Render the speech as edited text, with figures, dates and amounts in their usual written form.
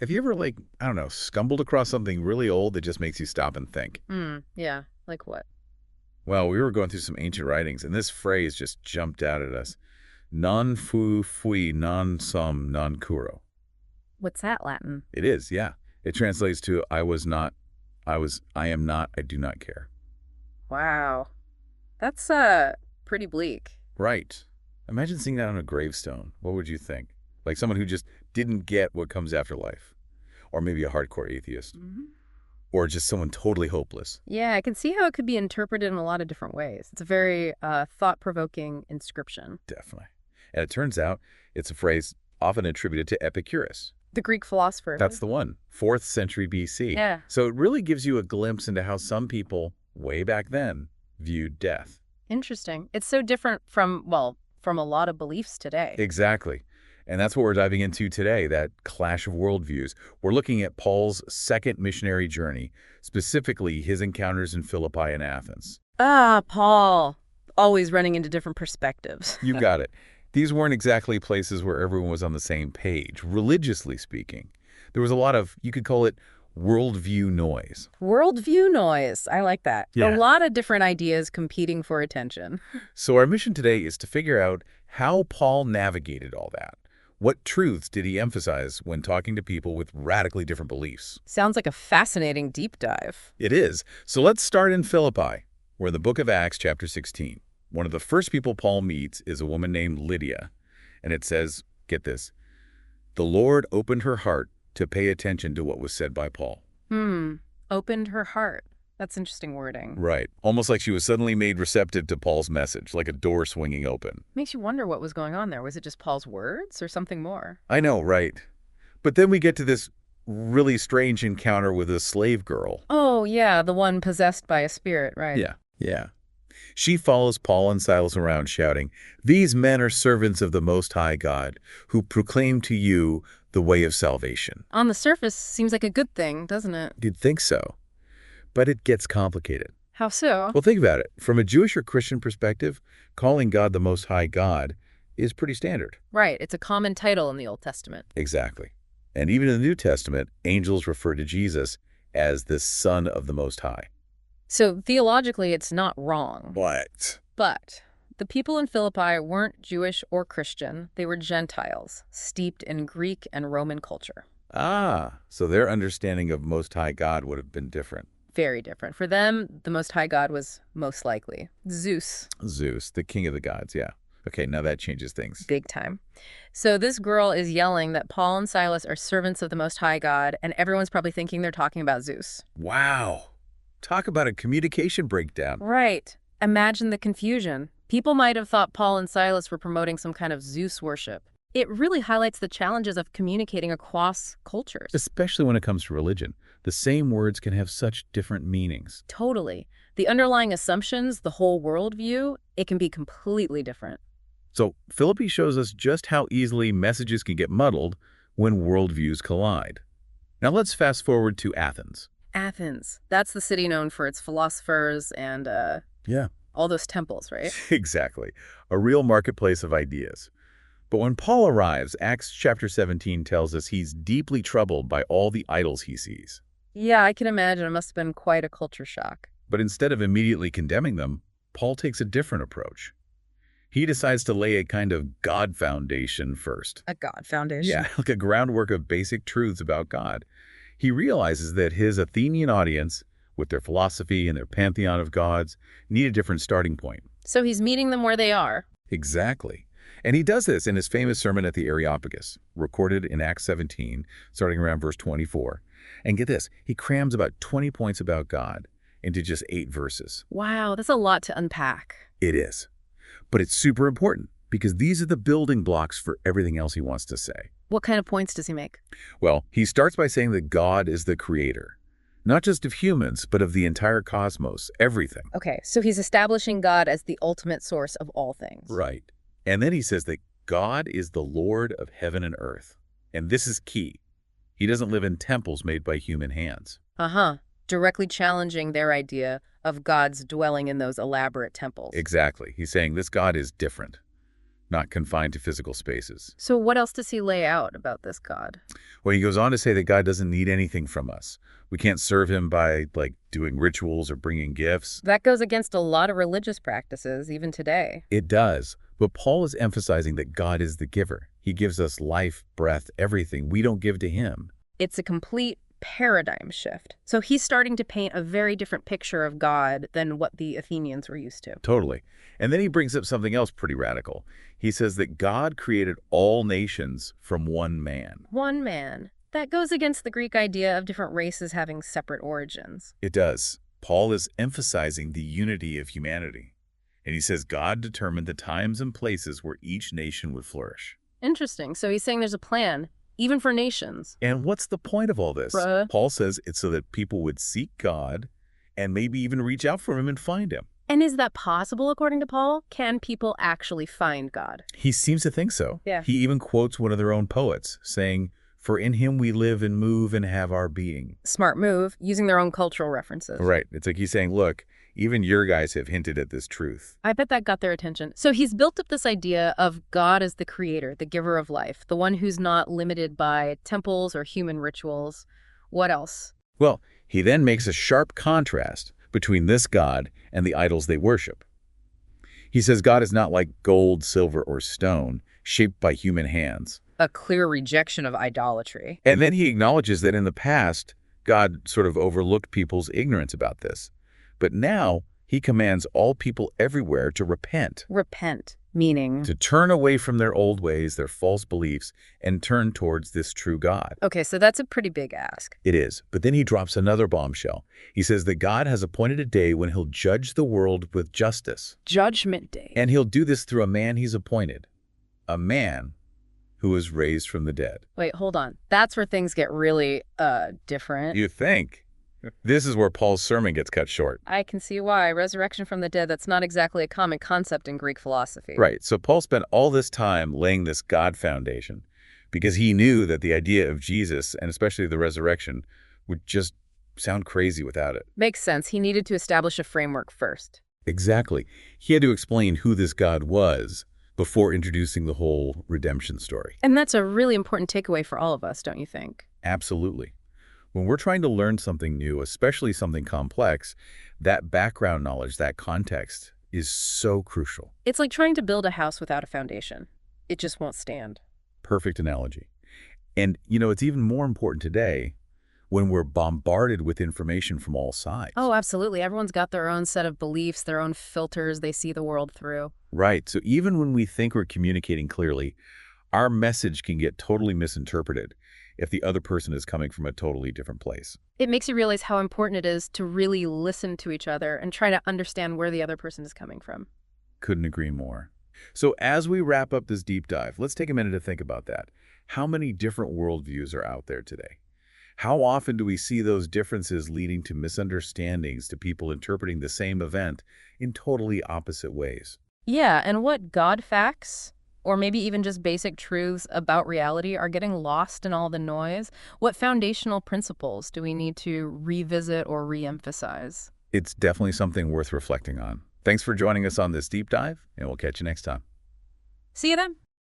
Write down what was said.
Have you ever, like, I don't know, stumbled across something really old that just makes you stop and think? Yeah. Like what? Well, we were going through some ancient writings, and this phrase just jumped out at us. Non fu fui non sum non curo. What's that Latin? It is, yeah. It translates to I was not, I am not, I do not care. Wow. That's pretty bleak. Right. Imagine seeing that on a gravestone. What would you think? Like someone who just didn't get what comes after life. Or maybe a hardcore atheist. Or just someone totally hopeless. Yeah, I can see how it could be interpreted in a lot of different ways. It's a very thought-provoking inscription. Definitely. And it turns out it's a phrase often attributed to Epicurus. The Greek philosopher. That's the one, 4th century BC. Yeah. So it really gives you a glimpse into how some people, way back then, viewed death. Interesting. It's so different from, well, from a lot of beliefs today. Exactly. And that's what we're diving into today, that clash of worldviews. We're looking at Paul's second missionary journey, specifically his encounters in Philippi and Athens. Ah, Paul. Always running into different perspectives. You got it. These weren't exactly places where everyone was on the same page, religiously speaking. There was a lot of, you could call it, worldview noise. Worldview noise. I like that. Yeah. A lot of different ideas competing for attention. So our mission today is to figure out how Paul navigated all that. What truths did he emphasize when talking to people with radically different beliefs? Sounds like a fascinating deep dive. It is. So let's start in Philippi. We're in the book of Acts, chapter 16. One of the first people Paul meets is a woman named Lydia. And it says, get this, the Lord opened her heart to pay attention to what was said by Paul. Opened her heart. That's interesting wording. Right. Almost like she was suddenly made receptive to Paul's message, like a door swinging open. Makes you wonder what was going on there. Was it just Paul's words or something more? I know, right? But then we get to this really strange encounter with a slave girl. Oh, yeah, the one possessed by a spirit, right? Yeah. She follows Paul and Silas around shouting, "These men are servants of the Most High God, who proclaim to you the way of salvation." On the surface, seems like a good thing, doesn't it? You'd think so, but it gets complicated. How so? Well, think about it. From a Jewish or Christian perspective, calling God the Most High God is pretty standard. Right, it's a common title in the Old Testament. Exactly. And even in the New Testament, angels refer to Jesus as the Son of the Most High. So theologically, it's not wrong. What? But the people in Philippi weren't Jewish or Christian. They were Gentiles, steeped in Greek and Roman culture. Ah, so their understanding of Most High God would have been different. Very different. For them, the Most High God was most likely Zeus. Zeus, the king of the gods, yeah. Okay, now that changes things. Big time. So this girl is yelling that Paul and Silas are servants of the Most High God, and everyone's probably thinking they're talking about Zeus. Wow. Talk about a communication breakdown. Right. Imagine the confusion. People might have thought Paul and Silas were promoting some kind of Zeus worship. It really highlights the challenges of communicating across cultures. Especially when it comes to religion. The same words can have such different meanings. Totally. The underlying assumptions, the whole worldview, it can be completely different. So Philippi shows us just how easily messages can get muddled when worldviews collide. Now let's fast forward to Athens. Athens. That's the city known for its philosophers and Yeah. all those temples, right? Exactly. A real marketplace of ideas. But when Paul arrives, Acts chapter 17 tells us he's deeply troubled by all the idols he sees. Yeah, I can imagine. It must have been quite a culture shock. But instead of immediately condemning them, Paul takes a different approach. He decides to lay a kind of God foundation first. A God foundation. Yeah, like a groundwork of basic truths about God. He realizes that his Athenian audience, with their philosophy and their pantheon of gods, need a different starting point. So he's meeting them where they are. Exactly. And he does this in his famous sermon at the Areopagus, recorded in Acts 17, starting around verse 24. And get this, he crams about 20 points about God into just 8 verses. Wow, that's a lot to unpack. It is. But it's super important because these are the building blocks for everything else he wants to say. What kind of points does he make? Well, he starts by saying that God is the creator, not just of humans, but of the entire cosmos, everything. Okay, so he's establishing God as the ultimate source of all things. Right. And then he says that God is the Lord of heaven and earth. And this is key. He doesn't live in temples made by human hands. Directly challenging their idea of God's dwelling in those elaborate temples. Exactly. He's saying this God is different. not confined to physical spaces. So what else does he lay out about this God? Well, he goes on to say that God doesn't need anything from us. We can't serve him by, like, doing rituals or bringing gifts. That goes against a lot of religious practices, even today. It does. But Paul is emphasizing that God is the giver. He gives us life, breath, everything. We don't give to him. It's a complete paradigm shift. So he's starting to paint a very different picture of God than what the Athenians were used to. Totally. And then he brings up something else pretty radical. He says that God created all nations from one man. One man. That goes against the Greek idea of different races having separate origins. It does. Paul is emphasizing the unity of humanity. And he says God determined the times and places where each nation would flourish. Interesting. So he's saying there's a plan, even for nations. And what's the point of all this? Paul says it's so that people would seek God and maybe even reach out for him and find him. And is that possible, according to Paul? Can people actually find God? He seems to think so. Yeah. He even quotes one of their own poets, saying, "For in him we live and move and have our being." Smart move, using their own cultural references. Right. It's like he's saying, look, even your guys have hinted at this truth. I bet that got their attention. So he's built up this idea of God as the creator, the giver of life, the one who's not limited by temples or human rituals. What else? Well, he then makes a sharp contrast between this God and the idols they worship. He says God is not like gold, silver, or stone, shaped by human hands. A clear rejection of idolatry. And then he acknowledges that in the past, God sort of overlooked people's ignorance about this. But now he commands all people everywhere to repent. Repent, meaning? To turn away from their old ways, their false beliefs, and turn towards this true God. Okay, so that's a pretty big ask. It is. But then he drops another bombshell. He says that God has appointed a day when he'll judge the world with justice. Judgment Day. And he'll do this through a man he's appointed. A man who was raised from the dead. Wait, hold on. That's where things get really, different. You think? This is where Paul's sermon gets cut short. I can see why. Resurrection from the dead, that's not exactly a common concept in Greek philosophy. Right. So Paul spent all this time laying this God foundation because he knew that the idea of Jesus, and especially the resurrection, would just sound crazy without it. Makes sense. He needed to establish a framework first. Exactly. He had to explain who this God was before introducing the whole redemption story. And that's a really important takeaway for all of us, don't you think? Absolutely. When we're trying to learn something new, especially something complex, that background knowledge, that context, is so crucial. It's like trying to build a house without a foundation. It just won't stand. Perfect analogy. And, you know, it's even more important today when we're bombarded with information from all sides. Oh, absolutely. Everyone's got their own set of beliefs, their own filters they see the world through. Right. So even when we think we're communicating clearly, our message can get totally misinterpreted if the other person is coming from a totally different place. It makes you realize how important it is to really listen to each other and try to understand where the other person is coming from. Couldn't agree more. So as we wrap up this deep dive, let's take a minute to think about that. How many different worldviews are out there today? How often do we see those differences leading to misunderstandings, to people interpreting the same event in totally opposite ways? Yeah, and what God facts, or maybe even just basic truths about reality, are getting lost in all the noise? What foundational principles do we need to revisit or re-emphasize? It's definitely something worth reflecting on. Thanks for joining us on this deep dive, and we'll catch you next time. See you then.